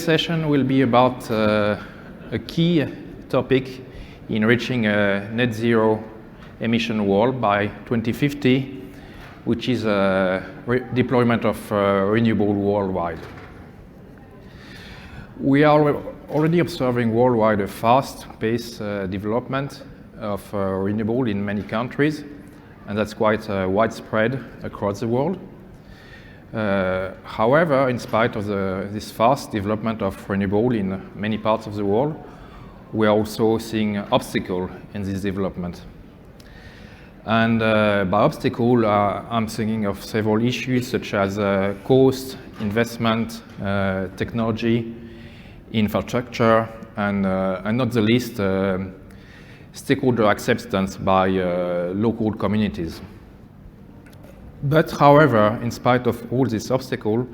session will be about a key topic in reaching a net zero emission world by 2050, which is deployment of renewable worldwide. We are already observing worldwide a fast-paced development of renewable in many countries, and that's quite widespread across the world. However, in spite of this fast development of renewable in many parts of the world, we are also seeing obstacles in this development. And by obstacle, I'm thinking of several issues such as cost, investment, technology, infrastructure, and not the least, stakeholder acceptance by local communities. But however, in spite of all these obstacles,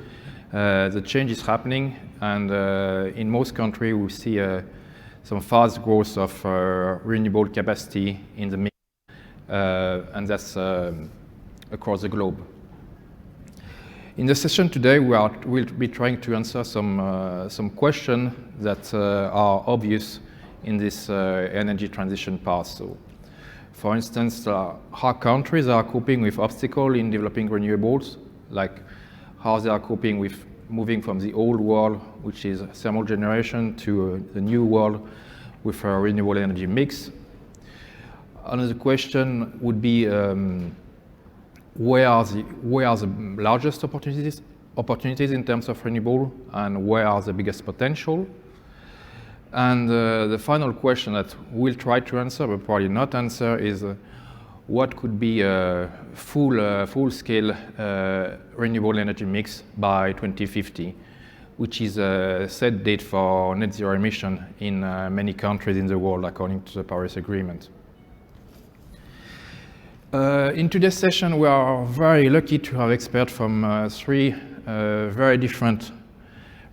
the change is happening, and in most countries we see some fast growth of renewable capacity in the mix, and that's across the globe. In the session today, we'll be trying to answer some questions that are obvious in this energy transition path. So, for instance, how countries are coping with obstacles in developing renewables, like how they are coping with moving from the old world, which is thermal generation, to the new world with a renewable energy mix. Another question would be where are the largest opportunities in terms of renewable, and where are the biggest potential? And the final question that we'll try to answer, but probably not answer, is what could be a full-scale renewable energy mix by 2050, which is a set date for net zero emission in many countries in the world, according to the Paris Agreement. In today's session, we are very lucky to have experts from three very different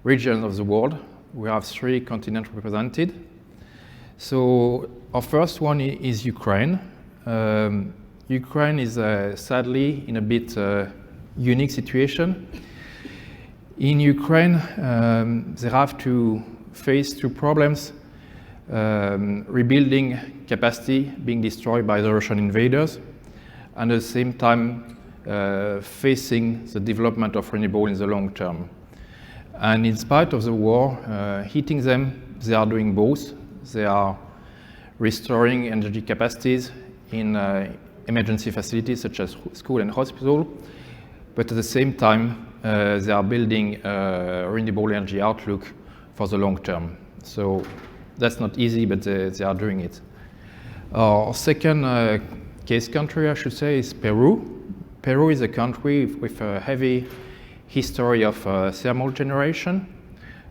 regions of the world. We have three continents represented. So our first one is Ukraine. Ukraine is sadly in a bit unique situation. In Ukraine, they have to face two problems: rebuilding capacity being destroyed by the Russian invaders, and at the same time facing the development of renewable in the long term. And in spite of the war hitting them, they are doing both. They are restoring energy capacities in emergency facilities such as school and hospital, but at the same time, they are building a renewable energy outlook for the long term. So that's not easy, but they are doing it. Our second case country, I should say, is Peru. Peru is a country with a heavy history of thermal generation,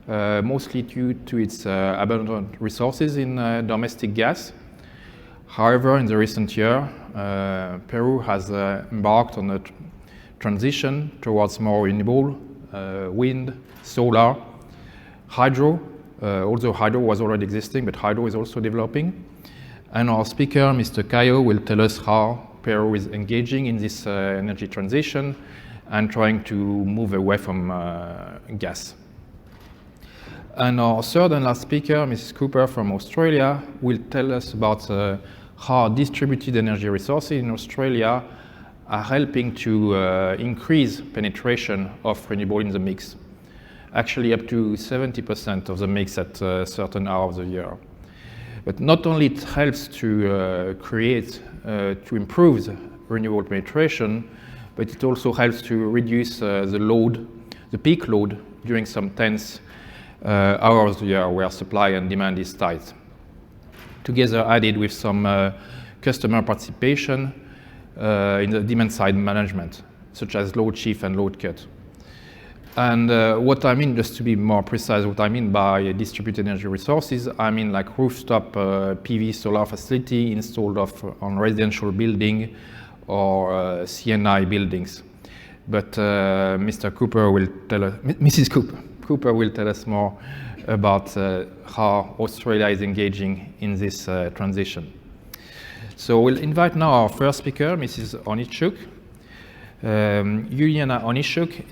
mostly due to its abundant resources in domestic gas. However, in the recent year, Peru has embarked on a transition towards more renewable, wind, solar, hydro, although hydro was already existing, but hydro is also developing. And our speaker, Mr. Cayo, will tell us how Peru is engaging in this energy transition and trying to move away from gas. And our third and last speaker, Mrs. Kuiper from Australia, will tell us about how distributed energy resources in Australia are helping to increase penetration of renewable in the mix, actually up to 70% of the mix at certain hours of the year. But not only it helps to to improve the renewable penetration, but it also helps to reduce the peak load during some tense hours of the year where supply and demand is tight. Together added with some customer participation in the demand side management, such as load shift and load cut. And what I mean, just to be more precise, what I mean by distributed energy resources, I mean like rooftop PV solar facility installed on residential building or CNI buildings. But Mr. Kuiper will tell us, Mrs. Kuiper will tell us more about how Australia is engaging in this transition. So we'll invite now our first speaker, Mrs. Onishchuk. Yuliana Onishchuk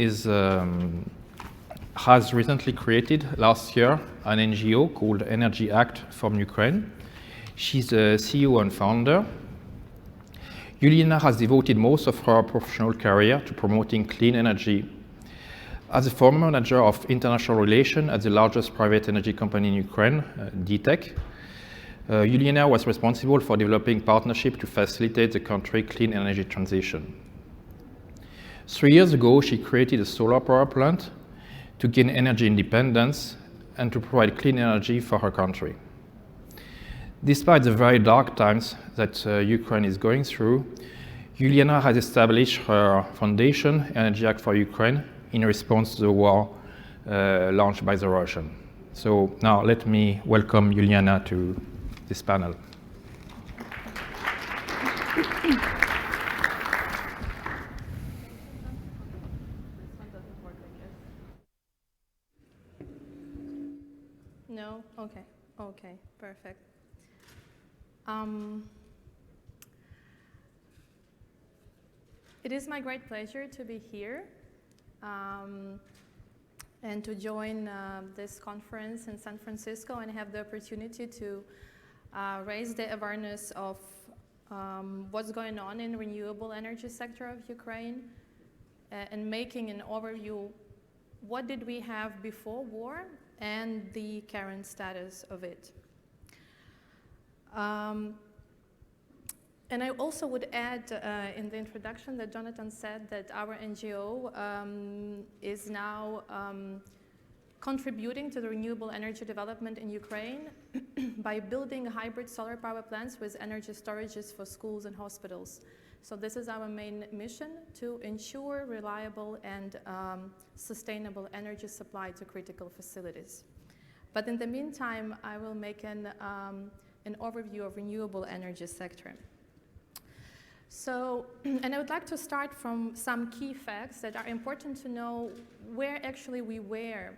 has recently created last year an NGO called Energy Act from Ukraine. She's the CEO and founder. Yuliana has devoted most of her professional career to promoting clean energy. As a former manager of international relations at the largest private energy company in Ukraine, DTEC, Yuliana was responsible for developing partnerships to facilitate the country's clean energy transition. 3 years ago, she created a solar power plant to gain energy independence and to provide clean energy for her country. Despite the very dark times that Ukraine is going through, Yuliana has established her foundation, Energy Act for Ukraine, in response to the war launched by the Russians. So now let me welcome Yuliana to this panel. No? Okay. Okay, perfect. It is my great pleasure to be here and to join this conference in San Francisco and have the opportunity to raise the awareness of what's going on in the renewable energy sector of Ukraine and making an overview, what did we have before war and the current status of it. And I also would add in the introduction that Jonathan said that our NGO is now contributing to the renewable energy development in Ukraine by building hybrid solar power plants with energy storages for schools and hospitals. So this is our main mission, to ensure reliable and sustainable energy supply to critical facilities. But in the meantime, I will make an overview of renewable energy sector. So, and I would like to start from some key facts that are important to know where actually we were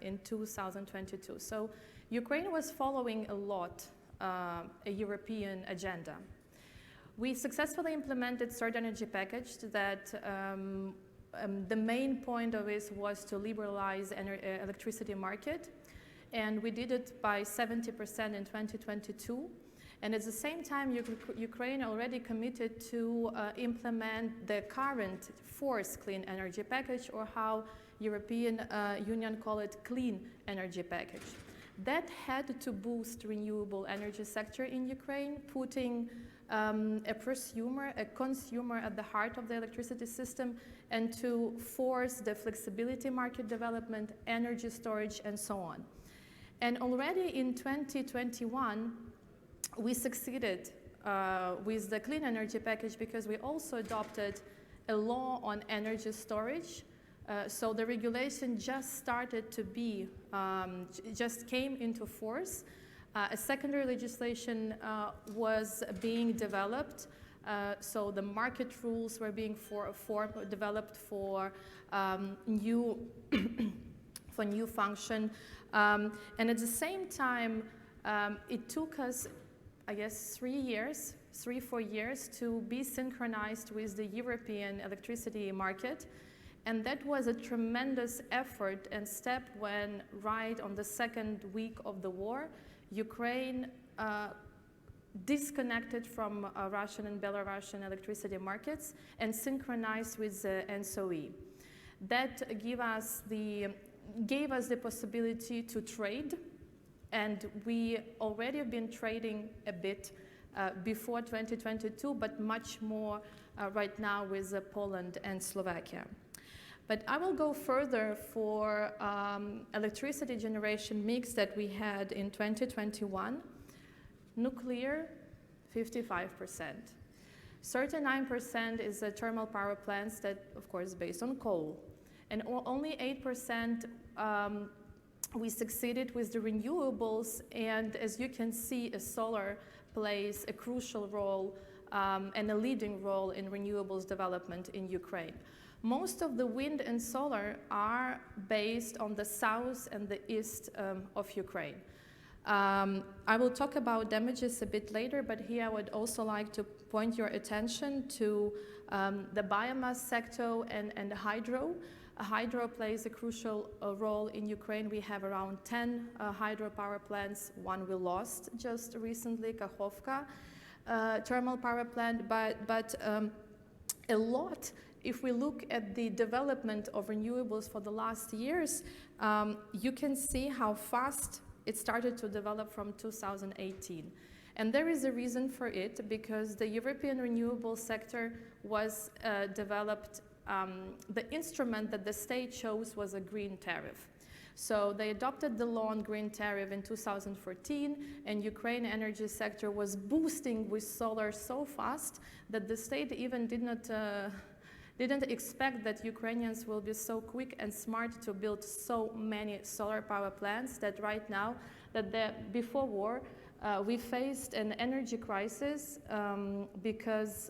in 2022. So Ukraine was following a lot a European agenda. We successfully implemented third energy package that the main point of it was to liberalize electricity market, and we did it by 70% in 2022. And at the same time, Ukraine already committed to implement the current fourth clean energy package, or how European Union call it clean energy package. That had to boost renewable energy sector in Ukraine, putting a consumer at the heart of the electricity system, and to force the flexibility market development, energy storage, and so on. And already in 2021, we succeeded with the clean energy package because we also adopted a law on energy storage. So the regulation just started to be, just came into force. A secondary legislation was being developed. So the market rules were being developed for new function. And at the same time, it took us, I guess, 4 years to be synchronized with the European electricity market. And that was a tremendous effort and step when, right on the second week of the war, Ukraine disconnected from Russian and Belarusian electricity markets and synchronized with the NSOE. That gave us the possibility to trade. And we already have been trading a bit before 2022, but much more right now with Poland and Slovakia. But I will go further for electricity generation mix that we had in 2021. Nuclear, 55%. 39% is the thermal power plants that, of course, based on coal. And only 8% we succeeded with the renewables, and as you can see, solar plays a crucial role and a leading role in renewables development in Ukraine. Most of the wind and solar are based on the south and the east of Ukraine. I will talk about damages a bit later, but here I would also like to point your attention to the biomass sector and the hydro. Hydro plays a crucial role in Ukraine. We have around 10 hydropower plants. One we lost just recently, Kakhovka thermal power plant, but a lot, if we look at the development of renewables for the last years, you can see how fast it started to develop from 2018. And there is a reason for it, because the European renewable sector was developed, the instrument that the state chose was a green tariff. So they adopted the law on green tariff in 2014, and Ukraine energy sector was boosting with solar so fast that the state even didn't expect that Ukrainians will be so quick and smart to build so many solar power plants that right now, before war, we faced an energy crisis because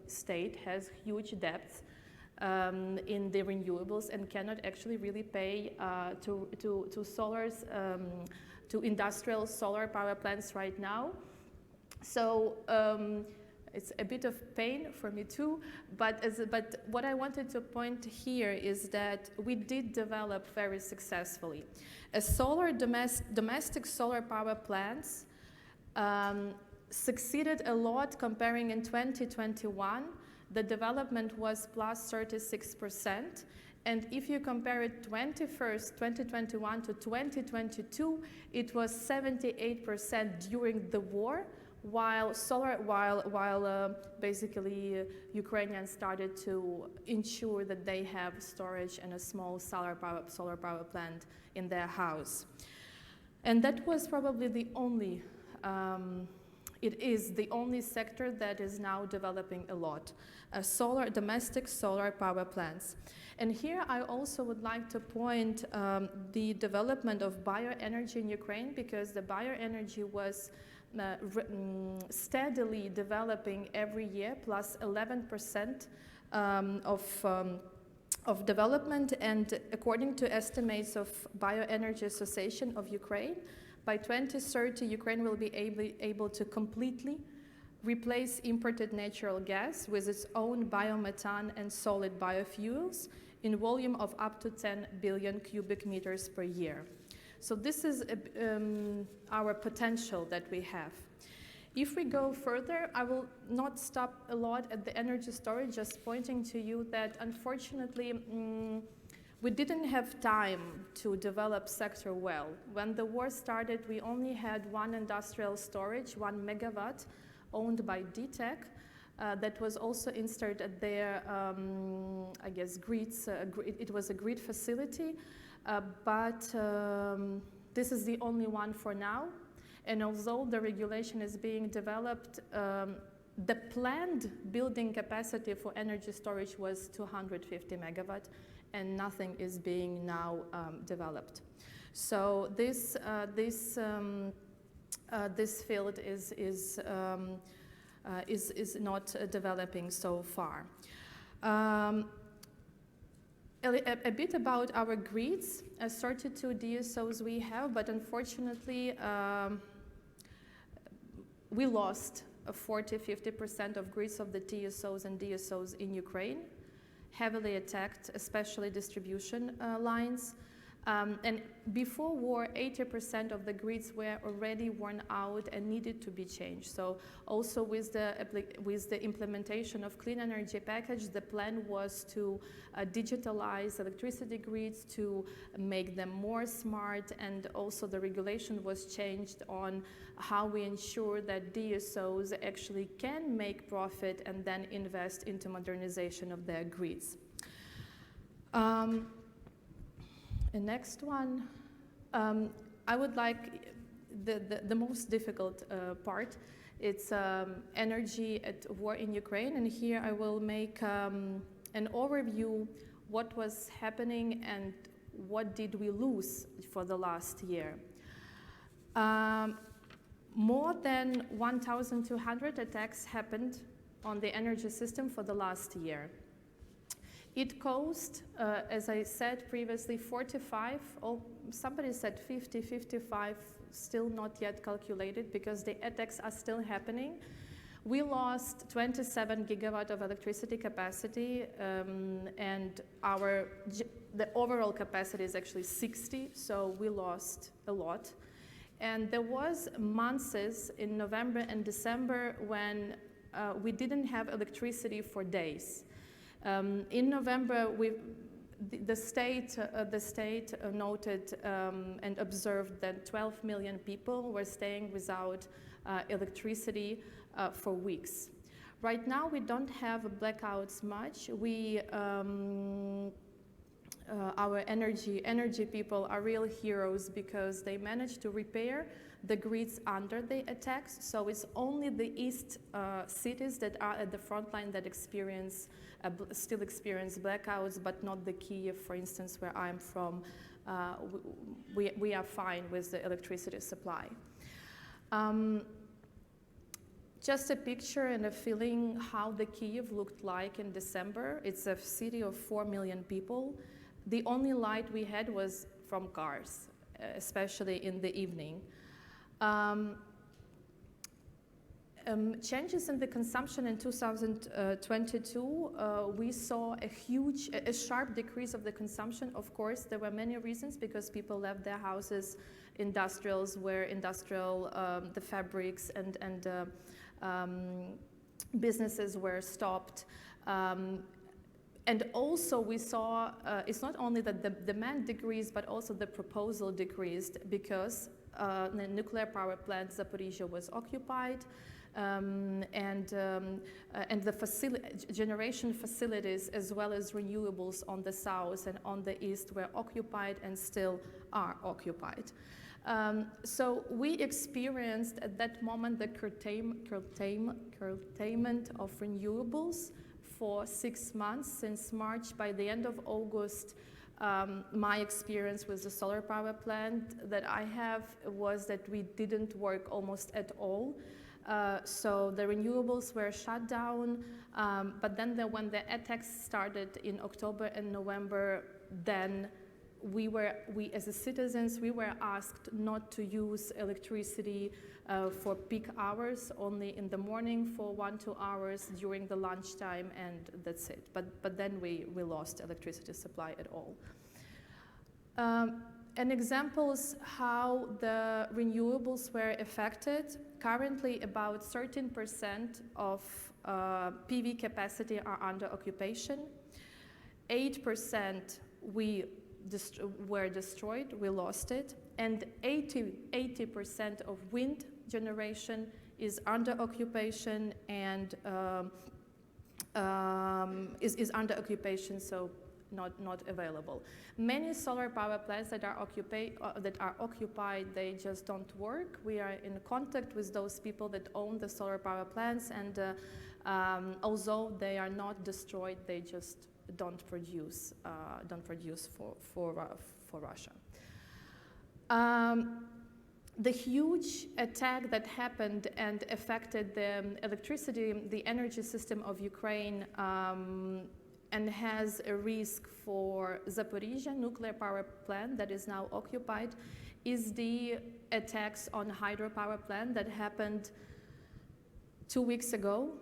state has huge debts in the renewables and cannot actually really pay to solars, to industrial solar power plants right now. So it's a bit of pain for me too, but what I wanted to point here is that we did develop very successfully. Domestic solar power plants succeeded a lot. Comparing in 2021, the development was plus 36%. And if you compare it 2021 to 2022, it was 78% during the war, while basically Ukrainians started to ensure that they have storage and a small solar power plant in their house. And that was probably the only, it is the only sector that is now developing a lot, domestic solar power plants. And here I also would like to point the development of bioenergy in Ukraine, because the bioenergy was steadily developing every year, plus 11% of development. And according to estimates of Bioenergy Association of Ukraine, by 2030, Ukraine will be able to completely replace imported natural gas with its own biomethane and solid biofuels in volume of up to 10 billion cubic meters per year. So this is our potential that we have. If we go further, I will not stop a lot at the energy storage, just pointing to you that unfortunately we didn't have time to develop sector well. When the war started, we only had one industrial storage, 1 megawatt, owned by DTEC, that was also installed at their, I guess, grids. It was a grid facility, but this is the only one for now. And although the regulation is being developed, the planned building capacity for energy storage was 250 megawatt, and nothing is being now developed. So this field is not developing so far. A bit about our grids. 32 DSOs we have, but unfortunately we lost 40–50% of grids of the TSOs and DSOs in Ukraine, heavily attacked, especially distribution lines. And before war, 80% of the grids were already worn out and needed to be changed. So also with the implementation of clean energy package, the plan was to digitalize electricity grids, to make them more smart, and also the regulation was changed on how we ensure that DSOs actually can make profit and then invest into modernization of their grids. The next one, I would like the most difficult part. It's energy at war in Ukraine, and here I will make an overview what was happening and what did we lose for the last year. More than 1,200 attacks happened on the energy system for the last year. It caused, as I said previously, 45, or somebody said 50, 55, still not yet calculated because the attacks are still happening. We lost 27 gigawatt of electricity capacity, and the overall capacity is actually 60, so we lost a lot. And there was months in November and December when we didn't have electricity for days. In November, the state noted and observed that 12 million people were staying without electricity for weeks. Right now, we don't have blackouts much. Our energy people are real heroes because they managed to repair the grids under the attacks. So it's only the east cities that are at the front line that still experience blackouts, but not the Kyiv, for instance, where I'm from. We are fine with the electricity supply. Just a picture and a feeling how the Kyiv looked like in December. It's a city of 4 million people. The only light we had was from cars, especially in the evening. Changes in the consumption in 2022, we saw a sharp decrease of the consumption. Of course, there were many reasons because people left their houses, industrials where the fabrics and businesses were stopped. And also we saw, it's not only that the demand decreased, but also the proposal decreased because the nuclear power plant Zaporizhzhia was occupied, and the generation facilities as well as renewables on the south and on the east were occupied and still are occupied. So we experienced at that moment the curtailment of renewables for 6 months since March. By the end of August, my experience with the solar power plant that I have was that we didn't work almost at all. So the renewables were shut down, but then when the attacks started in October and November, then we as citizens, we were asked not to use electricity for peak hours, only in the morning for 1-2 hours during the lunchtime, and that's it. But then we lost electricity supply at all. And examples how the renewables were affected. Currently, about 13% of PV capacity are under occupation. 8% were destroyed, we lost it, and 80% of wind generation is under occupation and is under occupation, so not available. Many solar power plants that are occupied, they just don't work. We are in contact with those people that own the solar power plants, and although they are not destroyed, they just don't produce for Russia. The huge attack that happened and affected the the energy system of Ukraine, and has a risk for Zaporizhzhia nuclear power plant that is now occupied, is the attacks on hydropower plant that happened 2 weeks ago.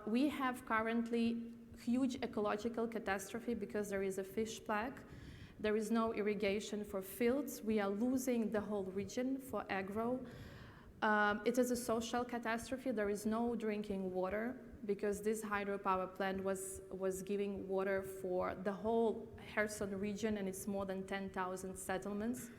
We have currently huge ecological catastrophe because there is a fish plague. There is no irrigation for fields. We are losing the whole region for agro. It is a social catastrophe. There is no drinking water because this hydropower plant was giving water for the whole Kherson region, and it's more than 10,000 settlements.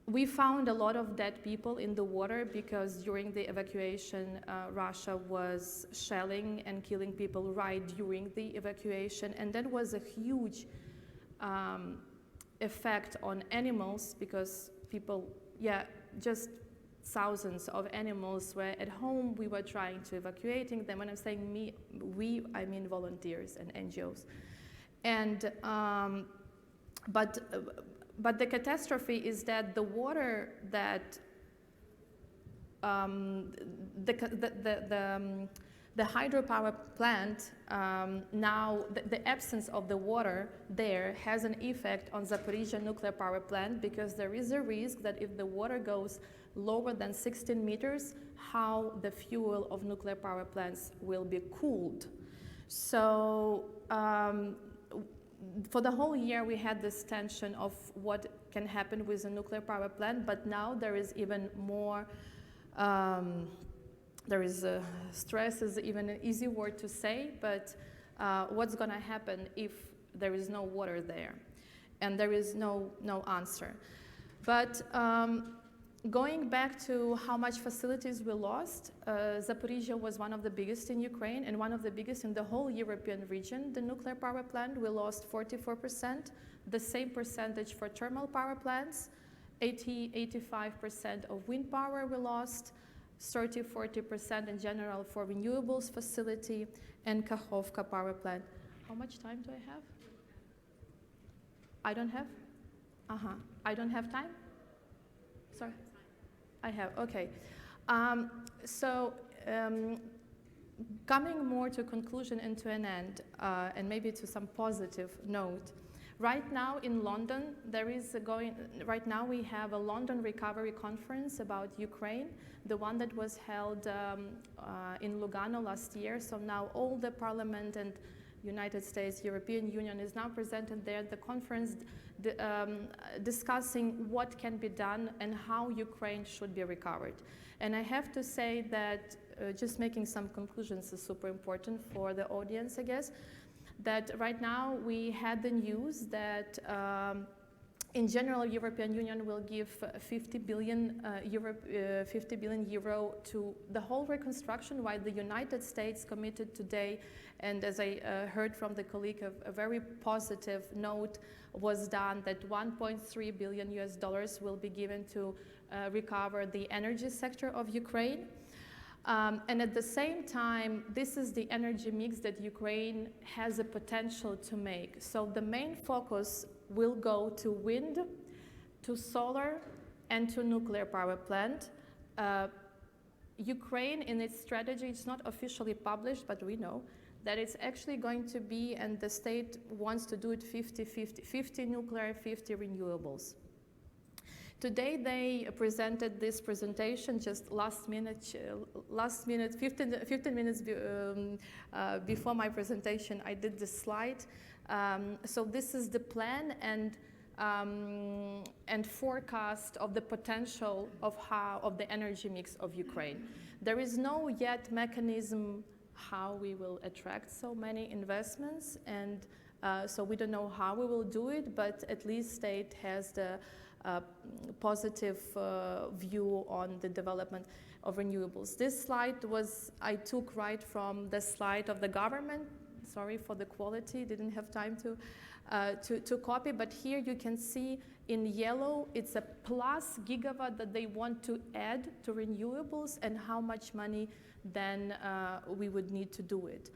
We found a lot of dead people in the water because during the evacuation, Russia was shelling and killing people right during the evacuation. And that was a huge effect on animals because people, just thousands of animals were at home. We were trying to evacuating them. When I'm saying we, I mean volunteers and NGOs. And, but the catastrophe is that the water The hydropower plant, now the absence of the water there has an effect on Zaporizhzhia nuclear power plant, because there is a risk that if the water goes lower than 16 meters, how the fuel of nuclear power plants will be cooled. So for the whole year we had this tension of what can happen with a nuclear power plant, but now there is even more, stress is even an easy word to say, but what's going to happen if there is no water there? And there is no answer. But going back to how much facilities we lost, Zaporizhzhia was one of the biggest in Ukraine and one of the biggest in the whole European region. The nuclear power plant, we lost 44%, the same percentage for thermal power plants, 85% of wind power we lost, 30–40% in general for renewables facility, and Kakhovka power plant. How much time do I have? I don't have? I don't have time? Sorry. I have, okay. Coming more to conclusion and to an end, and maybe to some positive note. Right now in London, right now we have a London Recovery Conference about Ukraine, the one that was held in Lugano last year. So now all the Parliament and United States, European Union is now presented there at the conference, discussing what can be done and how Ukraine should be recovered. And I have to say that just making some conclusions is super important for the audience, I guess, that right now we had the news that in general, European Union will give 50 billion euro to the whole reconstruction, while the United States committed today, and as I heard from the colleague, a very positive note was done that $1.3 billion will be given to recover the energy sector of Ukraine. And at the same time, this is the energy mix that Ukraine has a potential to make. So the main focus will go to wind, to solar, and to nuclear power plant. Ukraine, in its strategy, it's not officially published, but we know that it's actually going to be, and the state wants to do it 50-50, 50 nuclear, 50 renewables. Today they presented this presentation just last minute, 15 minutes before my presentation. I did this slide. So this is the plan and forecast of the potential of the energy mix of Ukraine. There is no yet mechanism how we will attract so many investments, and so we don't know how we will do it, but at least state has the positive view on the development of renewables. This slide I took right from the slide of the government. Sorry for the quality, didn't have time to copy, but here you can see in yellow, it's a plus gigawatt that they want to add to renewables and how much money then we would need to do it.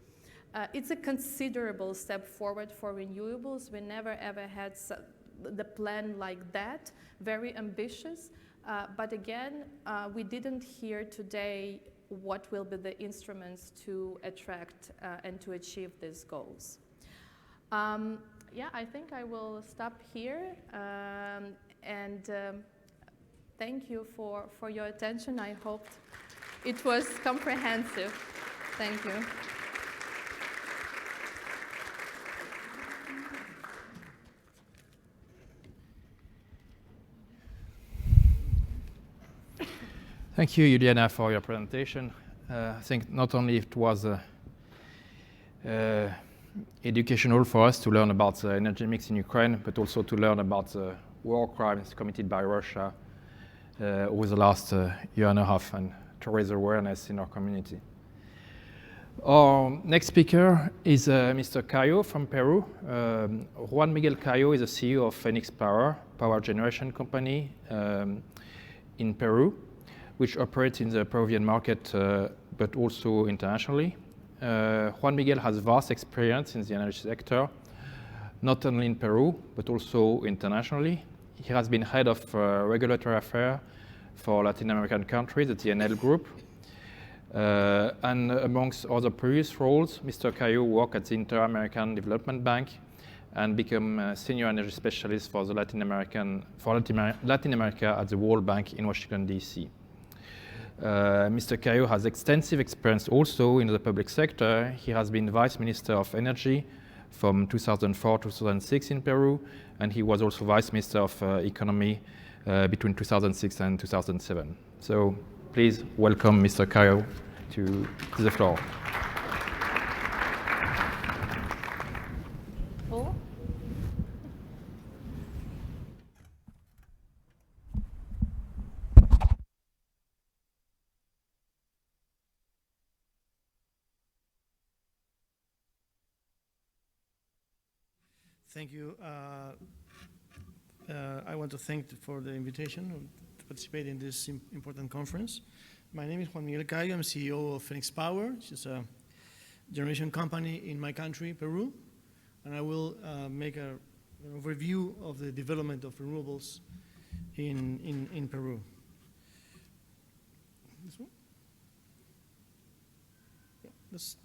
It's a considerable step forward for renewables. We never ever had the plan like that, very ambitious, but again, we didn't hear today what will be the instruments to attract and to achieve these goals. Yeah, I think I will stop here, and thank you for your attention. I hope it was comprehensive. Thank you. Thank you, Juliana, for your presentation. I think not only it was educational for us to learn about the energy mix in Ukraine, but also to learn about the war crimes committed by Russia over the last year and a half, and to raise awareness in our community. Our next speaker is Mr. Cayo from Peru. Juan Miguel Cayo is the CEO of Phoenix power generation company in Peru, which operates in the Peruvian market, but also internationally. Juan Miguel has vast experience in the energy sector, not only in Peru, but also internationally. He has been head of regulatory affairs for Latin American countries at the Enel Group. And amongst other previous roles, Mr. Cayo worked at the Inter-American Development Bank and became a senior energy specialist for the Latin America at the World Bank in Washington, D.C. Mr. Cayo has extensive experience also in the public sector. He has been Vice Minister of Energy from 2004 to 2006 in Peru, and he was also Vice Minister of Economy between 2006 and 2007. So please welcome Mr. Cayo to the floor. Thank you. I want to thank for the invitation to participate in this important conference. My name is Juan Miguel Cayo. I'm CEO of Phoenix Power, which is a generation company in my country, Peru. And I will make an overview of the development of renewables in Peru. This one? Yeah, that's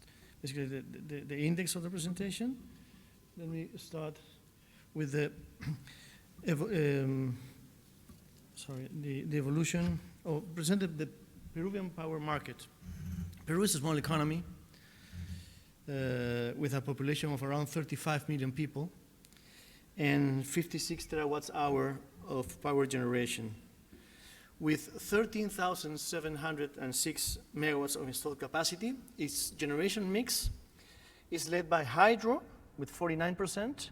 basically the index of the presentation. Let me start with the evolution, present the Peruvian power market. Peru is a small economy with a population of around 35 million people and 56 terawatts hour of power generation. With 13,706 megawatts of installed capacity, its generation mix is led by hydro, with 49%,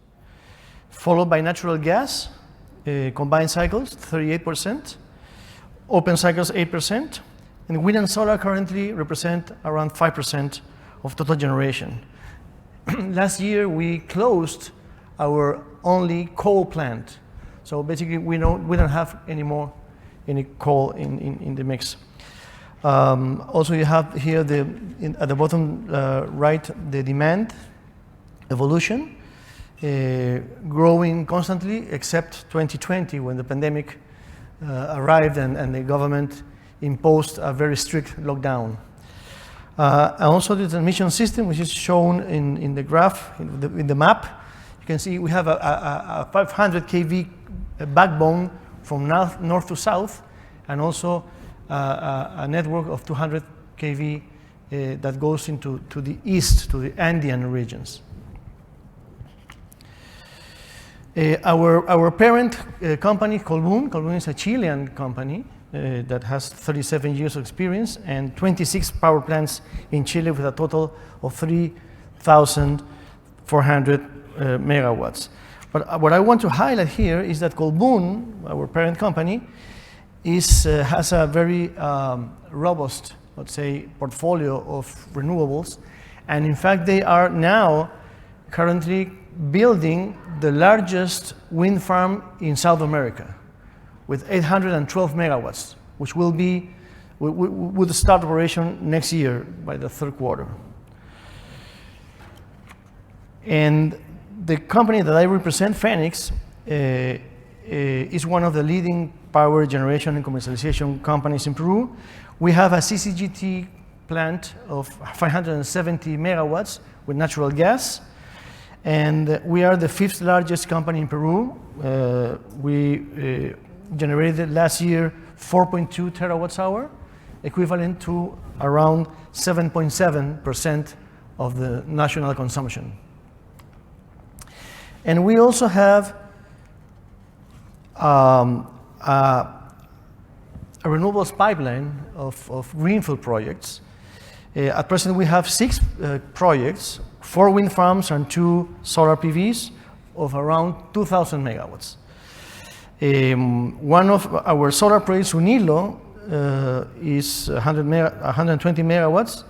followed by natural gas, combined cycles, 38%, open cycles, 8%, and wind and solar currently represent around 5% of total generation. Last year, we closed our only coal plant. So basically, we don't have anymore any coal in the mix. Also, you have here at the bottom right, the demand evolution, growing constantly, except 2020 when the pandemic arrived and the government imposed a very strict lockdown. And also the transmission system, which is shown in the graph, in the map. You can see we have a 500 kV backbone from north to south, and also a network of 200 kV that goes to the east, to the Andean regions. Our parent company, Colbún is a Chilean company that has 37 years of experience and 26 power plants in Chile with a total of 3,400 megawatts. But what I want to highlight here is that Colbún, our parent company, has a very robust, let's say, portfolio of renewables. And in fact, they are now currently building the largest wind farm in South America with 812 megawatts, which would start operation next year by the third quarter. And the company that I represent, Phoenix, is one of the leading power generation and commercialization companies in Peru. We have a CCGT plant of 570 megawatts with natural gas. And we are the 5th largest company in Peru. We generated last year 4.2 terawatts hour, equivalent to around 7.7% of the national consumption. And we also have a renewables pipeline of greenfield projects. At present, we have 6 projects, 4 wind farms and 2 solar PVs of around 2,000 megawatts. One of our solar projects, Unilo, is 120 megawatts,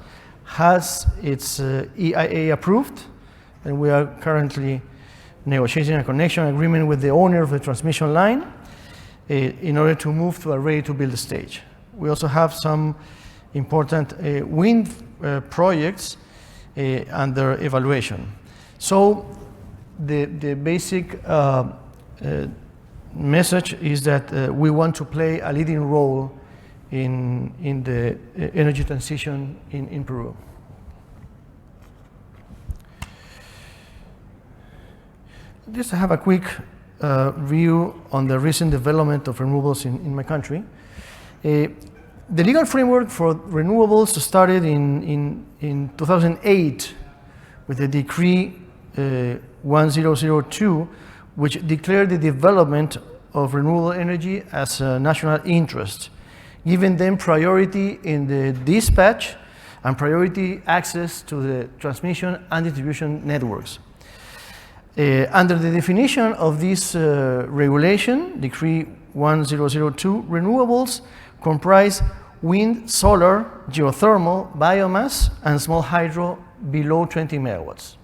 has its EIA approved, and we are currently negotiating a connection agreement with the owner of the transmission line in order to move to a ready-to-build stage. We also have some important wind projects under evaluation. So the basic message is that we want to play a leading role in the energy transition in Peru. Just to have a quick view on the recent development of renewables in my country. The legal framework for renewables started in 2008 with the Decree 1002, which declared the development of renewable energy as a national interest, giving them priority in the dispatch and priority access to the transmission and distribution networks. Under the definition of this regulation, Decree 1002, renewables comprise wind, solar, geothermal, biomass, and small hydro below 20 megawatts.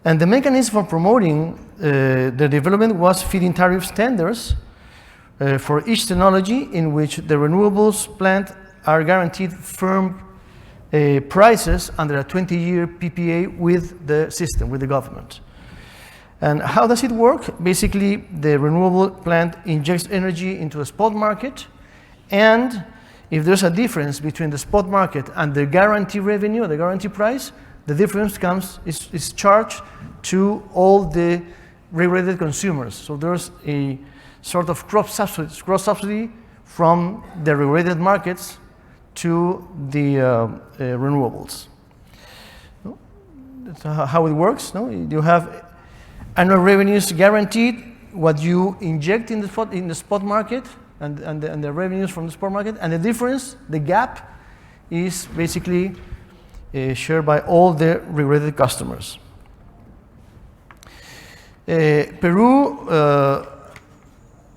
And the mechanism for promoting the development was feed-in tariff tenders for each technology in which the renewables plant are guaranteed firm prices under a 20-year PPA with the system, with the government. And how does it work? Basically, the renewable plant injects energy into a spot market, and if there's a difference between the spot market and the guarantee revenue, the guarantee price, the difference is charged to all the regulated consumers. So there's a sort of cross subsidy from the regulated markets to the renewables. That's how it works. No? You have annual revenues guaranteed, what you inject in the spot market, and the revenues from the spot market, and the difference, the gap, is basically shared by all the regulated customers. Peru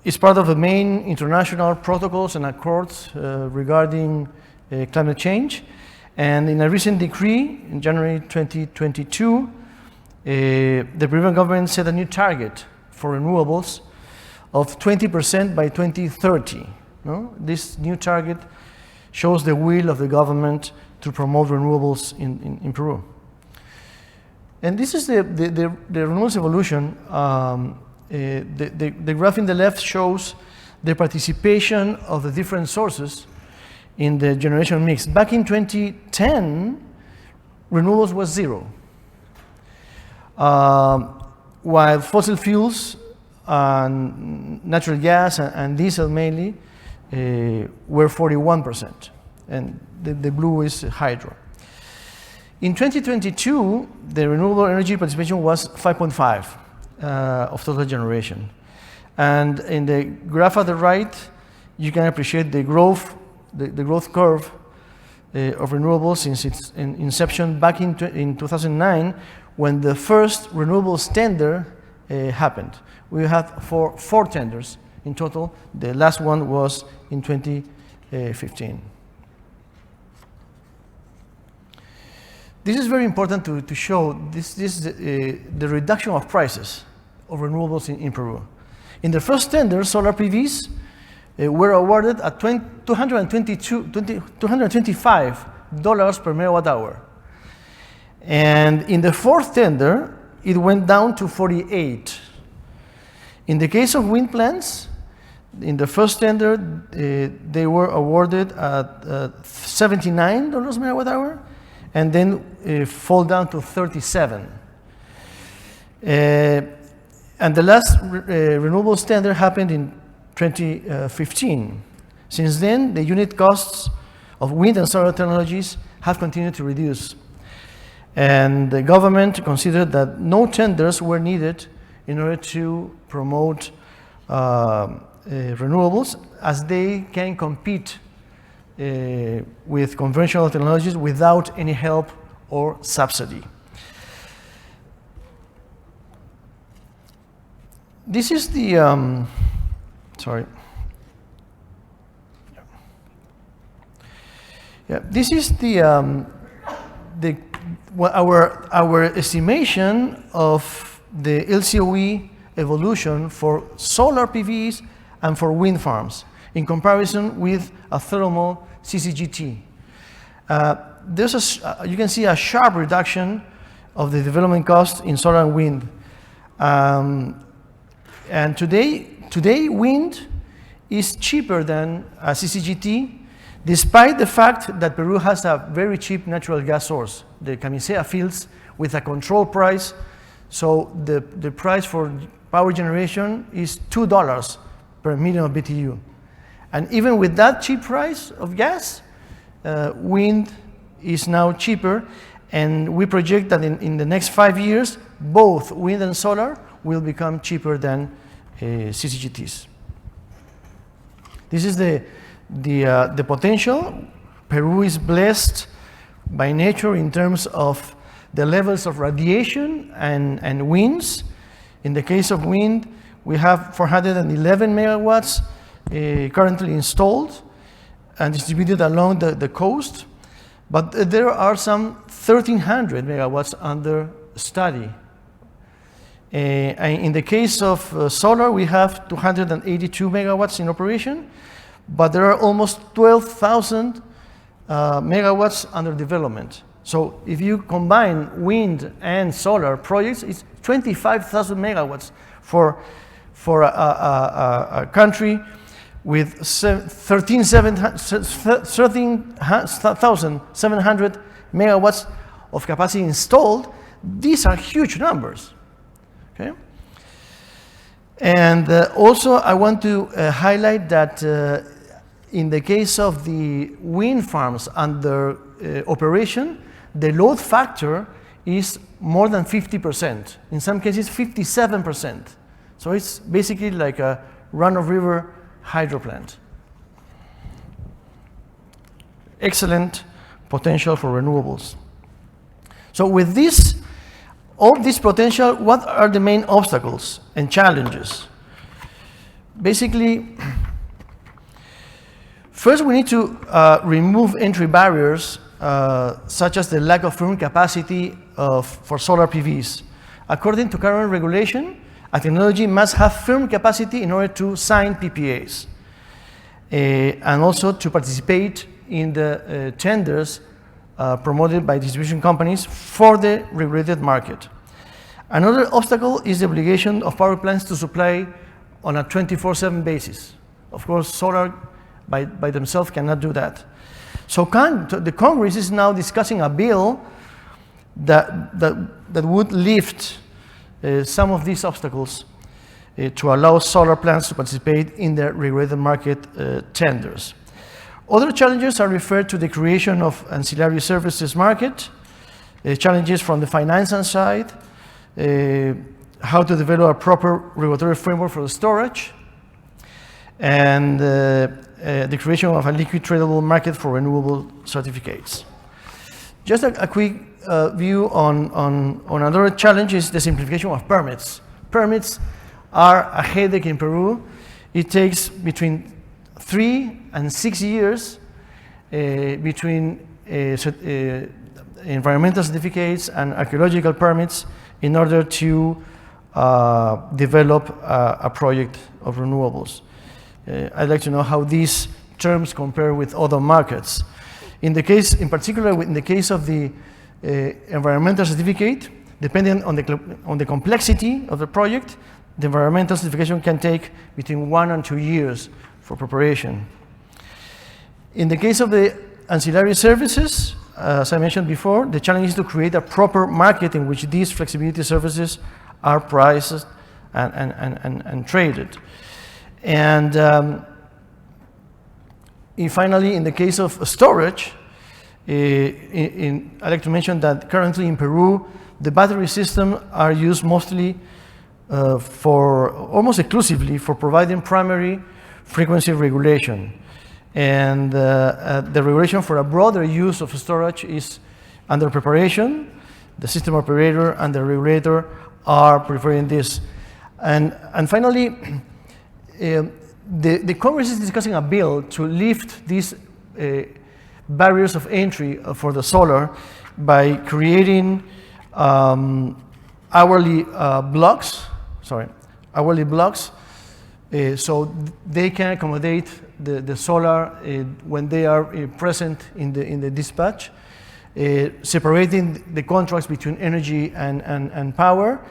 is part of the main international protocols and accords regarding climate change, and in a recent decree in January 2022, the Peruvian government set a new target for renewables of 20% by 2030. No? This new target shows the will of the government to promote renewables in Peru. And this is the renewables evolution. The graph in the left shows the participation of the different sources in the generation mix. Back in 2010, renewables was 0. While fossil fuels, natural gas and diesel mainly, were 41%, and the blue is hydro. In 2022, the renewable energy participation was 5.5 of total generation. And in the graph at the right, you can appreciate the growth curve of renewables since its inception back in 2009, when the first renewables tender happened. We had four tenders in total. The last one was in 2015. This is very important to show. This is the reduction of prices of renewables in Peru. In the first tender, solar PVs were awarded at $225 per megawatt hour. And in the fourth tender, it went down to 48. In the case of wind plants, in the first tender, they were awarded at $79 megawatt hour, and then fall down to 37. And the last renewables tender happened in 2015. Since then, the unit costs of wind and solar technologies have continued to reduce. And the government considered that no tenders were needed in order to promote renewables, as they can compete with conventional technologies without any help or subsidy. This is the this is our estimation of the LCOE evolution for solar PVs and for wind farms in comparison with a thermal CCGT. You can see a sharp reduction of the development costs in solar and wind. And today wind is cheaper than a CCGT, despite the fact that Peru has a very cheap natural gas source, the Camisea fields, with a control price. So the price for power generation is $2 per million of BTU. And even with that cheap price of gas, wind is now cheaper, and we project that in the next 5 years, both wind and solar will become cheaper than CCGTs. This is the potential. Peru is blessed by nature in terms of the levels of radiation and winds. In the case of wind, we have 411 megawatts currently installed and distributed along the coast, but there are some 1,300 megawatts under study. In the case of solar, we have 282 megawatts in operation, but there are almost 12,000 megawatts under development. So if you combine wind and solar projects, it's 25,000 megawatts for a country with 13,700 megawatts of capacity installed. These are huge numbers. Okay? And also I want to highlight that in the case of the wind farms under operation, the load factor is more than 50%, in some cases 57%. So it's basically like a run-of-river hydro plant. Excellent potential for renewables. So with all this potential, what are the main obstacles and challenges? Basically, first we need to remove entry barriers such as the lack of firm capacity for solar PVs. According to current regulation, a technology must have firm capacity in order to sign PPAs and also to participate in the tenders promoted by distribution companies for the regulated market. Another obstacle is the obligation of power plants to supply on a 24/7 basis. Of course, solar by themselves cannot do that. So the Congress is now discussing a bill that would lift some of these obstacles to allow solar plants to participate in the regulated market tenders. Other challenges are referred to the creation of ancillary services market, challenges from the financial side, how to develop a proper regulatory framework for the storage, and the creation of a liquid tradable market for renewable certificates. Just a quick view on another challenge is the simplification of permits. Permits are a headache in Peru. It takes between 3 and 6 years between environmental certificates and archaeological permits in order to develop a project of renewables. I'd like to know how these terms compare with other markets. In particular, in the case of the environmental certificate, depending on the complexity of the project, the environmental certification can take between 1 and 2 years for preparation. In the case of the ancillary services, as I mentioned before, the challenge is to create a proper market in which these flexibility services are priced and traded. And finally, in the case of storage, I'd like to mention that currently in Peru, the battery systems are used mostly almost exclusively for providing primary frequency regulation. And the regulation for a broader use of storage is under preparation. The system operator and the regulator are preparing this. And finally, the Congress is discussing a bill to lift these barriers of entry for the solar by creating hourly blocks, so they can accommodate the solar when they are present in the dispatch, separating the contracts between energy and power,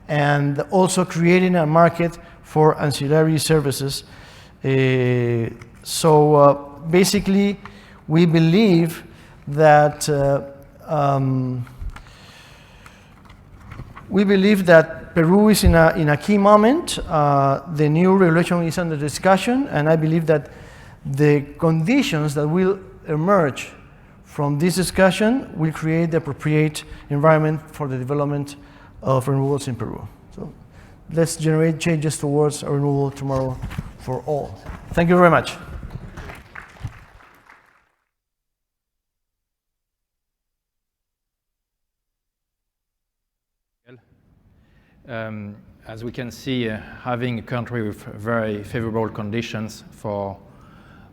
and also creating a market for ancillary services Basically, we believe that Peru is in a key moment. The new regulation is under discussion, and I believe that the conditions that will emerge from this discussion will create the appropriate environment for the development of renewables in Peru. So let's generate changes towards a renewable tomorrow for all. Thank you very much. As we can see, having a country with very favorable conditions for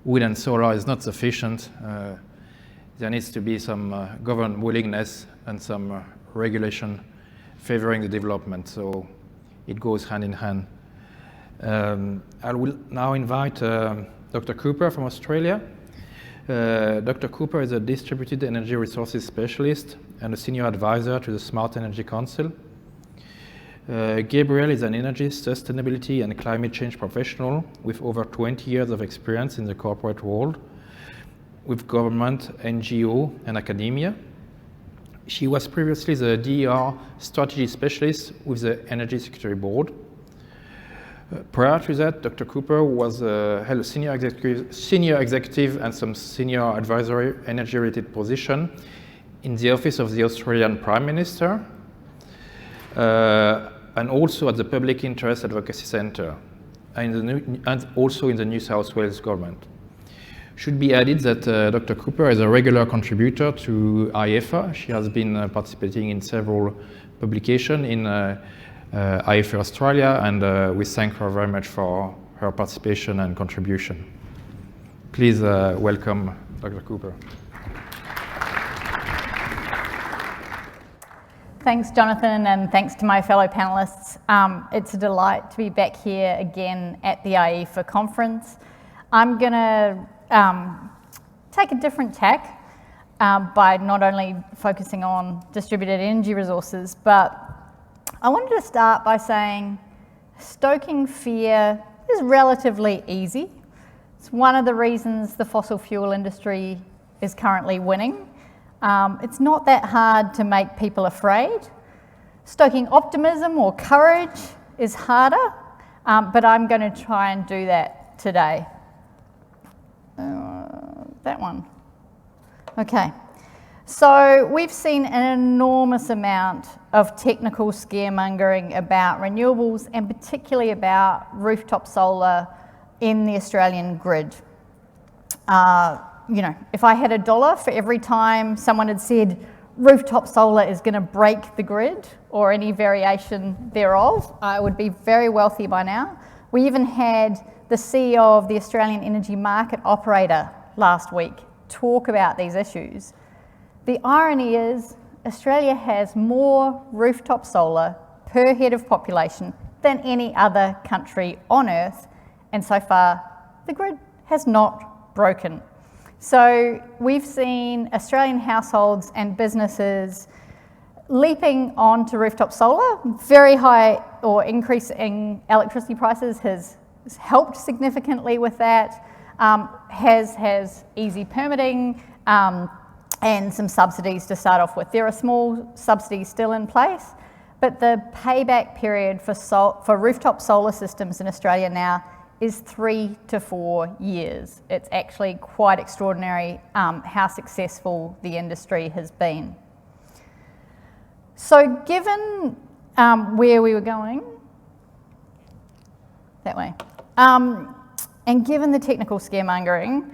wind and solar is not sufficient. There needs to be some government willingness and some regulation favoring the development, so it goes hand in hand. I will now invite Dr. Kuiper from Australia. Dr. Kuiper is a distributed energy resources specialist and a senior advisor to the Smart Energy Council. Gabrielle is an energy, sustainability and climate change professional with over 20 years of experience in the corporate world, with government, NGO and academia. She was previously the DER strategy specialist with the Energy Security Board. Prior to that, Dr. Kuiper held a senior executive and some senior advisory energy-related position in the office of the Australian Prime Minister, and also at the Public Interest Advocacy Centre, and also in the New South Wales government. Should be added that Dr. Kuiper is a regular contributor to IEEFA. She has been participating in several publications in IEEFA Australia, and we thank her very much for her participation and contribution. Please welcome Dr. Kuiper. Thanks, Jonathan, and thanks to my fellow panelists. It's a delight to be back here again at the IEEFA conference. I'm going to take a different tack by not only focusing on distributed energy resources, but I wanted to start by saying stoking fear is relatively easy. It's one of the reasons the fossil fuel industry is currently winning. It's not that hard to make people afraid. Stoking optimism or courage is harder, but I'm going to try and do that today. That one. Okay. So we've seen an enormous amount of technical scaremongering about renewables and particularly about rooftop solar in the Australian grid. You know, if I had $1 for every time someone had said rooftop solar is going to break the grid or any variation thereof, I would be very wealthy by now. We even had the CEO of the Australian Energy Market Operator last week talk about these issues. The irony is Australia has more rooftop solar per head of population than any other country on Earth, and so far the grid has not broken. So we've seen Australian households and businesses leaping onto rooftop solar. Very high or increase in electricity prices has helped significantly with that, has easy permitting and some subsidies to start off with. There are small subsidies still in place, but the payback period for rooftop solar systems in Australia now is 3 to 4 years. It's actually quite extraordinary how successful the industry has been. So given where we were going, that way, and given the technical scaremongering,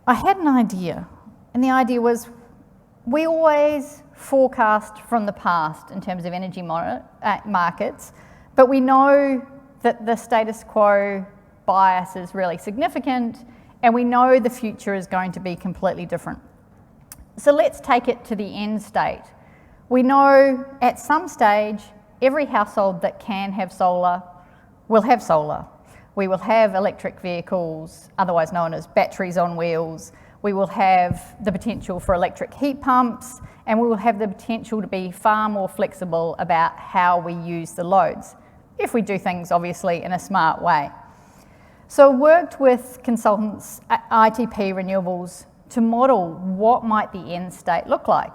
I had an idea. And the idea was, we always forecast from the past in terms of energy markets, but we know that the status quo bias is really significant, and we know the future is going to be completely different. So let's take it to the end state. We know at some stage, every household that can have solar will have solar. We will have electric vehicles, otherwise known as batteries on wheels. We will have the potential for electric heat pumps, and we will have the potential to be far more flexible about how we use the loads, if we do things obviously in a smart way. So I worked with consultants at ITP Renewables to model what might the end state look like.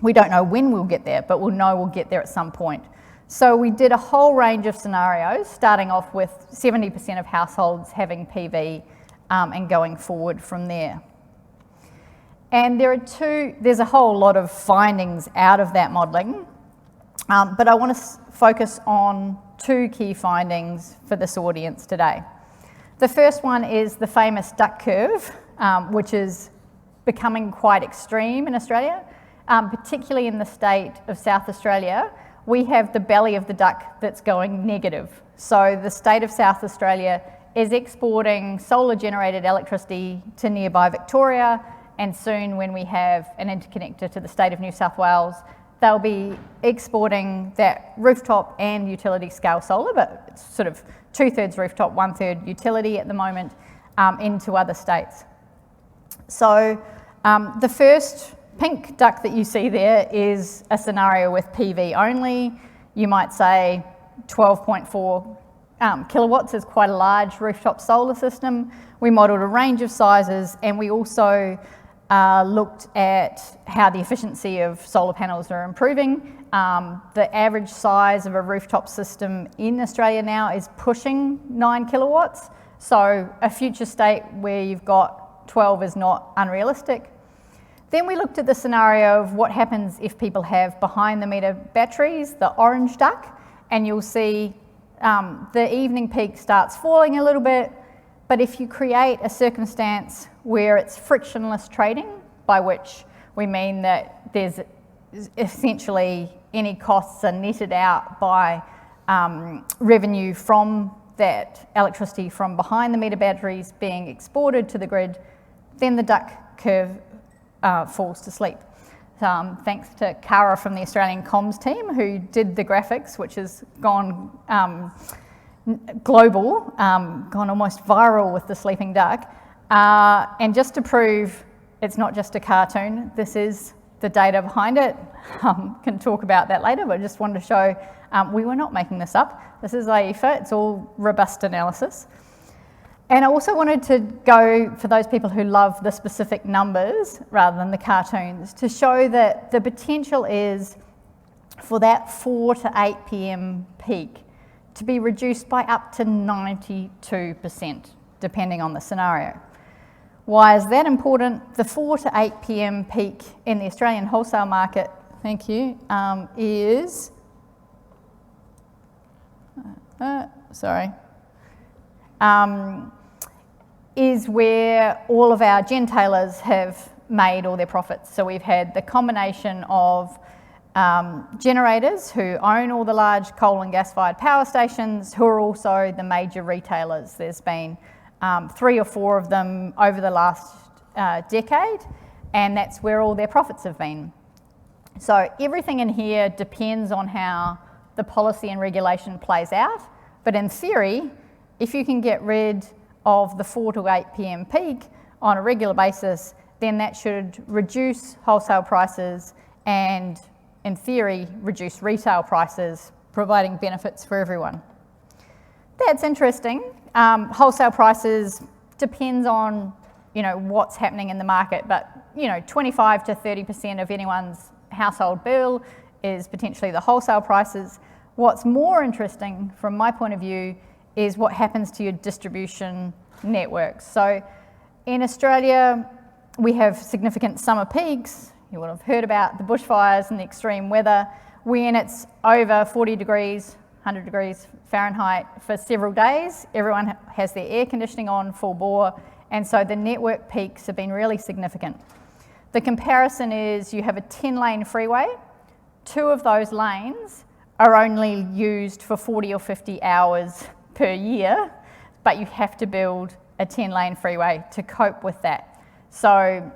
We don't know when we'll get there, but we'll know we'll get there at some point. So we did a whole range of scenarios, starting off with 70% of households having PV and going forward from there. And there's a whole lot of findings out of that modelling, but I want to focus on two key findings for this audience today. The first one is the famous duck curve, which is becoming quite extreme in Australia, particularly in the state of South Australia. We have the belly of the duck that's going negative. So the state of South Australia is exporting solar generated electricity to nearby Victoria, and soon when we have an interconnector to the state of New South Wales, they'll be exporting that rooftop and utility scale solar, but it's sort of 2/3 rooftop, 1/3 utility at the moment, into other states. So the first pink duck that you see there is a scenario with PV only. You might say 12.4 kilowatts is quite a large rooftop solar system. We modelled a range of sizes, and we also looked at how the efficiency of solar panels are improving. The average size of a rooftop system in Australia now is pushing 9 kilowatts. So a future state where you've got 12 is not unrealistic. Then we looked at the scenario of what happens if people have behind the meter batteries, the orange duck, and you'll see the evening peak starts falling a little bit, but if you create a circumstance where it's frictionless trading, by which we mean that there's essentially any costs are netted out by revenue from that electricity from behind the meter batteries being exported to the grid, then the duck curve falls to sleep. Thanks to Cara from the Australian Comms team who did the graphics, which has gone global, gone almost viral with the sleeping duck. And just to prove it's not just a cartoon, this is the data behind it. Can talk about that later, but I just wanted to show we were not making this up. This is IEEFA, it's all robust analysis. And I also wanted to go, for those people who love the specific numbers rather than the cartoons, to show that the potential is for that 4 to 8 p.m. peak to be reduced by up to 92%, depending on the scenario. Why is that important? The 4 to 8 p.m. peak in the Australian wholesale market, thank you, is, is where all of our gentailers have made all their profits. So we've had the combination of generators who own all the large coal and gas-fired power stations, who are also the major retailers. There's been 3 or 4 of them over the last decade, and that's where all their profits have been. So everything in here depends on how the policy and regulation plays out, but in theory, if you can get rid of the 4 to 8 p.m. peak on a regular basis, then that should reduce wholesale prices and, in theory, reduce retail prices, providing benefits for everyone. That's interesting. Wholesale prices depends on, what's happening in the market, but 25 to 30% of anyone's household bill is potentially the wholesale prices. What's more interesting from my point of view is what happens to your distribution networks. So in Australia, we have significant summer peaks. You would have heard about the bushfires and the extreme weather when it's over 40 degrees, 100 degrees Fahrenheit for several days. Everyone has their air conditioning on full bore, and so the network peaks have been really significant. The comparison is you have a 10-lane freeway. 2 of those lanes are only used for 40 or 50 hours per year, but you have to build a 10-lane freeway to cope with that. So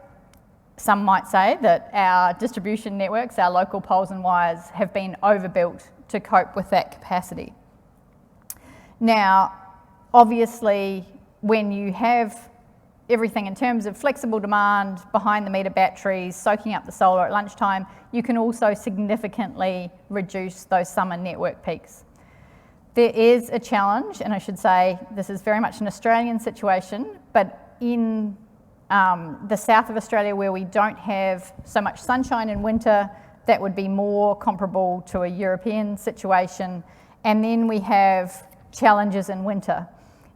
some might say that our distribution networks, our local poles and wires, have been overbuilt to cope with that capacity. Now, obviously, when you have everything in terms of flexible demand, behind the meter batteries, soaking up the solar at lunchtime, you can also significantly reduce those summer network peaks. There is a challenge, and I should say this is very much an Australian situation, but in the south of Australia where we don't have so much sunshine in winter, that would be more comparable to a European situation. And then we have challenges in winter.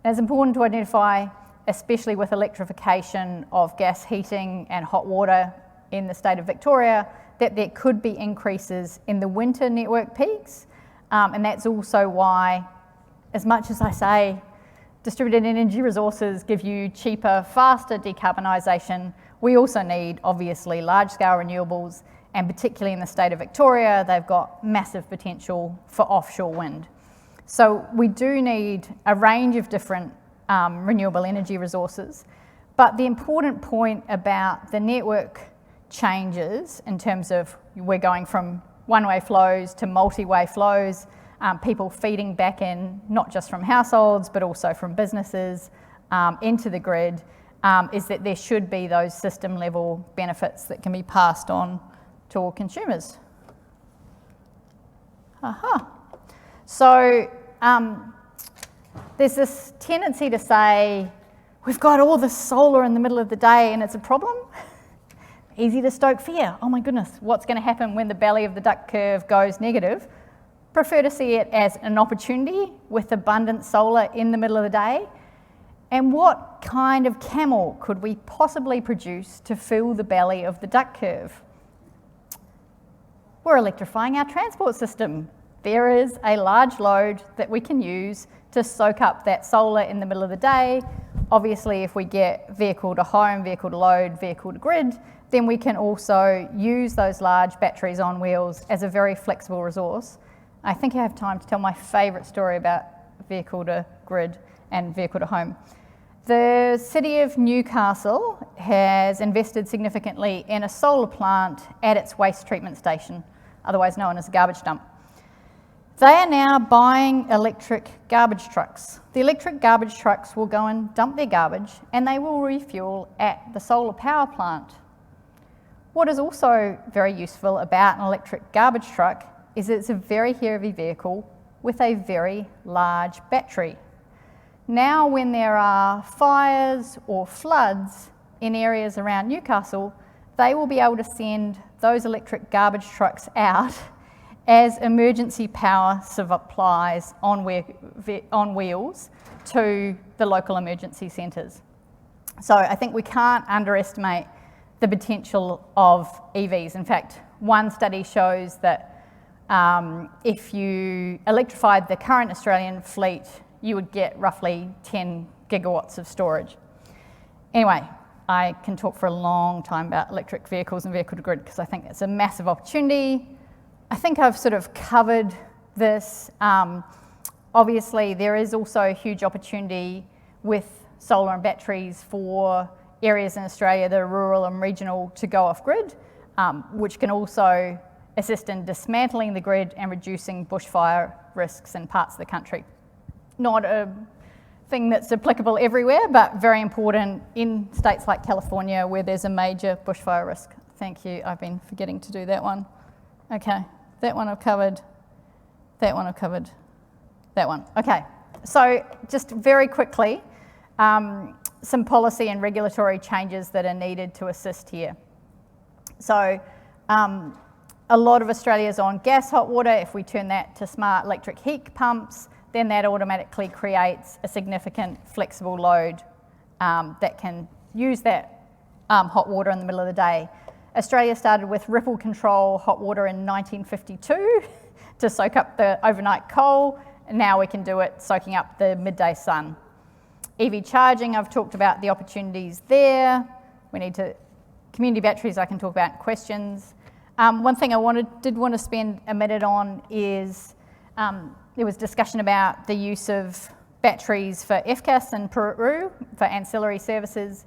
And it's important to identify, especially with electrification of gas heating and hot water in the state of Victoria, that there could be increases in the winter network peaks. And that's also why, as much as I say distributed energy resources give you cheaper, faster decarbonisation, we also need, obviously, large-scale renewables, and particularly in the state of Victoria, they've got massive potential for offshore wind. So we do need a range of different renewable energy resources, but the important point about the network changes in terms of we're going from one-way flows to multi-way flows, people feeding back in, not just from households, but also from businesses into the grid, is that there should be those system-level benefits that can be passed on to all consumers. So there's this tendency to say, we've got all this solar in the middle of the day and it's a problem. Easy to stoke fear. Oh my goodness, what's going to happen when the belly of the duck curve goes negative? Prefer to see it as an opportunity with abundant solar in the middle of the day. And what kind of camel could we possibly produce to fill the belly of the duck curve? We're electrifying our transport system. There is a large load that we can use to soak up that solar in the middle of the day. Obviously, if we get vehicle to home, vehicle to load, vehicle to grid, then we can also use those large batteries on wheels as a very flexible resource. I think I have time to tell my favourite story about vehicle to grid and vehicle to home. The City of Newcastle has invested significantly in a solar plant at its waste treatment station, otherwise known as a garbage dump. They are now buying electric garbage trucks. The electric garbage trucks will go and dump their garbage and they will refuel at the solar power plant. What is also very useful about an electric garbage truck is it's a very heavy vehicle with a very large battery. Now when there are fires or floods in areas around Newcastle, they will be able to send those electric garbage trucks out as emergency power supplies on wheels to the local emergency centres. So I think we can't underestimate the potential of EVs. In fact, one study shows that if you electrified the current Australian fleet, you would get roughly 10 gigawatts of storage. Anyway, I can talk for a long time about electric vehicles and vehicle to grid because I think it's a massive opportunity. I think I've sort of covered this. Obviously, there is also a huge opportunity with solar and batteries for areas in Australia that are rural and regional to go off grid, which can also assist in dismantling the grid and reducing bushfire risks in parts of the country. Not a thing that's applicable everywhere, but very important in states like California where there's a major bushfire risk. Thank you, I've been forgetting to do that one. Okay, that one I've covered, that one I've covered, that one. Okay, so just very quickly, some policy and regulatory changes that are needed to assist here. So a lot of Australia's on gas hot water. If we turn that to smart electric heat pumps, then that automatically creates a significant flexible load that can use that hot water in the middle of the day. Australia started with ripple control hot water in 1952 to soak up the overnight coal, and now we can do it soaking up the midday sun. EV charging, I've talked about the opportunities there. We need to, community batteries I can talk about in questions. One thing I did want to spend a minute on is there was discussion about the use of batteries for FCAS in Peru for ancillary services.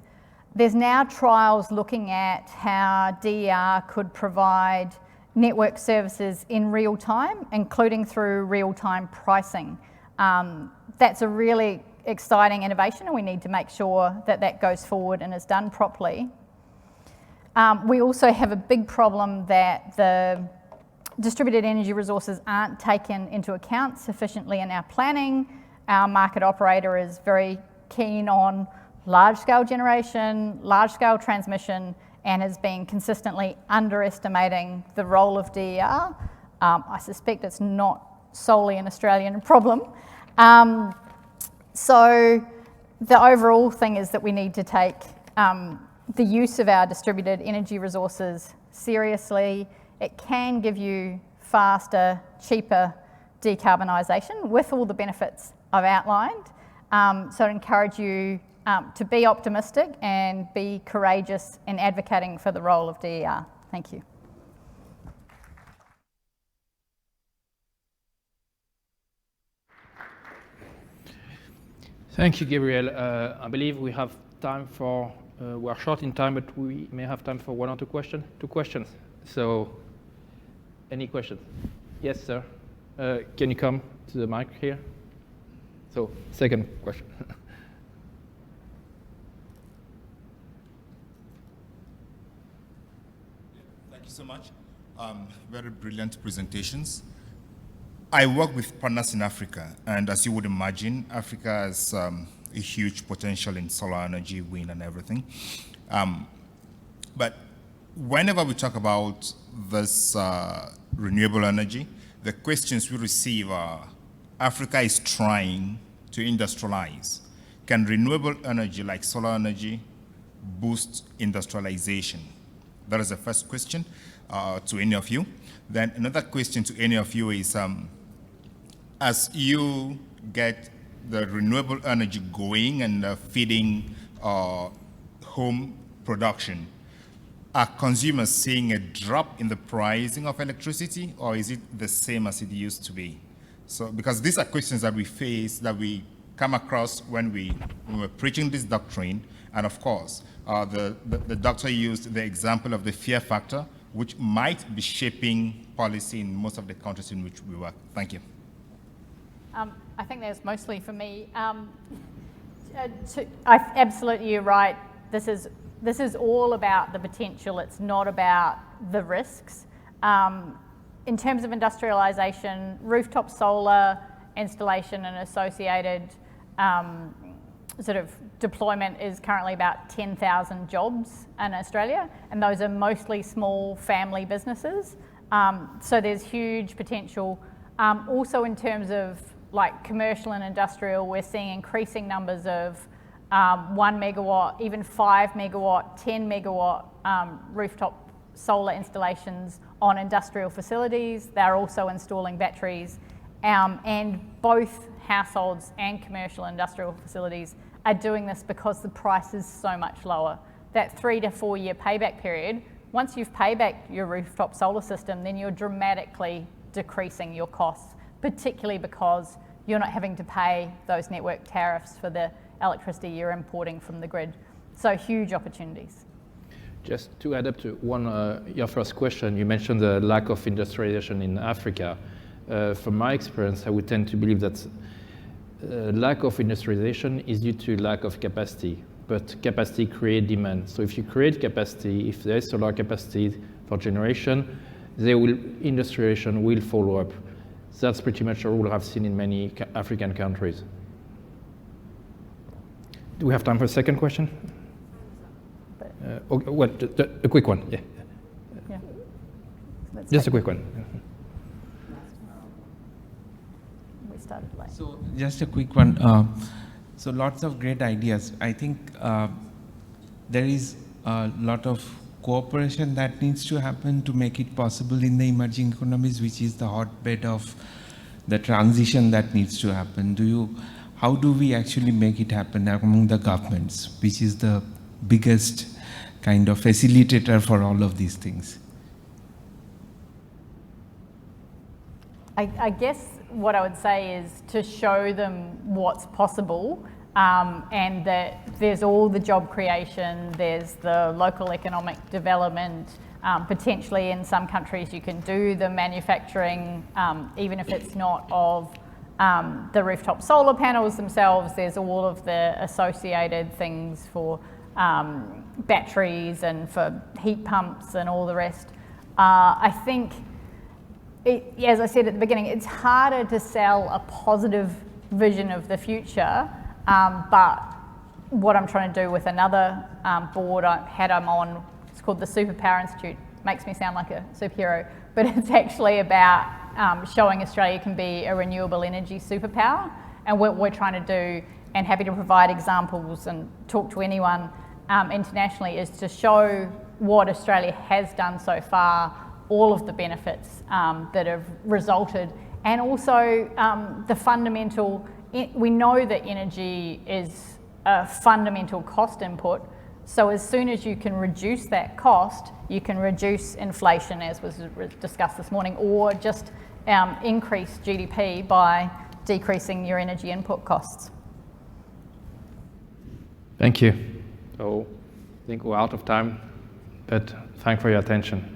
There's now trials looking at how DER could provide network services in real time, including through real-time pricing. That's a really exciting innovation and we need to make sure that that goes forward and is done properly. We also have a big problem that the distributed energy resources aren't taken into account sufficiently in our planning. Our market operator is very keen on large-scale generation, large-scale transmission, and has been consistently underestimating the role of DER. I suspect it's not solely an Australian problem. So the overall thing is that we need to take the use of our distributed energy resources seriously. It can give you faster, cheaper decarbonisation with all the benefits I've outlined. So I encourage you to be optimistic and be courageous in advocating for the role of DER. Thank you. Thank you, Gabrielle. I believe we have time for, we are short in time, but we may have time for one or two questions. So, any questions? Yes, sir. Can you come to the mic here? So, second question. Thank you so much. Very brilliant presentations. I work with partners in Africa, and as you would imagine, Africa has a huge potential in solar energy, wind, and everything. But whenever we talk about this renewable energy, the questions we receive are, Africa is trying to industrialize. Can renewable energy like solar energy boost industrialization? That is the first question to any of you. Then another question to any of you is, as you get the renewable energy going and feeding home production, are consumers seeing a drop in the pricing of electricity, or is it the same as it used to be? So, because these are questions that we face, that we come across when we were preaching this doctrine, and of course, the doctor used the example of the fear factor, which might be shaping policy in most of the countries in which we work. Thank you. I think that's mostly for me. Absolutely, you're right. This is all about the potential. It's not about the risks. In terms of industrialisation, rooftop solar installation and associated sort of deployment is currently about 10,000 jobs in Australia, and those are mostly small family businesses. So there's huge potential. Also in terms of like commercial and industrial, we're seeing increasing numbers of 1 megawatt, even 5 megawatt, 10 megawatt rooftop solar installations on industrial facilities. They're also installing batteries, and both households and commercial industrial facilities are doing this because the price is so much lower. That 3 to 4 year payback period, once you've paid back your rooftop solar system, then you're dramatically decreasing your costs, particularly because you're not having to pay those network tariffs for the electricity you're importing from the grid. So huge opportunities. Just to add up to your first question, you mentioned the lack of industrialization in Africa. From my experience, I would tend to believe that lack of industrialization is due to lack of capacity, but capacity creates demand. So if you create capacity, if there is solar capacity for generation, industrialization will follow up. So that's pretty much a rule I've seen in many African countries. Do we have time for a second question? A quick one, yeah. Just a quick one. We started late. So just a quick one. So lots of great ideas. I think there is a lot of cooperation that needs to happen to make it possible in the emerging economies, which is the hotbed of the transition that needs to happen. How do we actually make it happen among the governments, which is the biggest kind of facilitator for all of these things? I guess what I would say is to show them what's possible, and that there's all the job creation, there's the local economic development, potentially in some countries you can do the manufacturing, even if it's not of the rooftop solar panels themselves. There's all of the associated things for batteries and for heat pumps and all the rest. I think as I said at the beginning, it's harder to sell a positive vision of the future, but what I'm trying to do with another board I'm on, it's called the Superpower Institute, makes me sound like a superhero, but it's actually about showing Australia can be a renewable energy superpower, and what we're trying to do, and happy to provide examples and talk to anyone internationally, is to show what Australia has done so far, all of the benefits that have resulted, and also the fundamental, we know that energy is a fundamental cost input, so as soon as you can reduce that cost, you can reduce inflation, as was discussed this morning, or just increase GDP by decreasing your energy input costs. Thank you. So I think we're out of time, but thanks for your attention.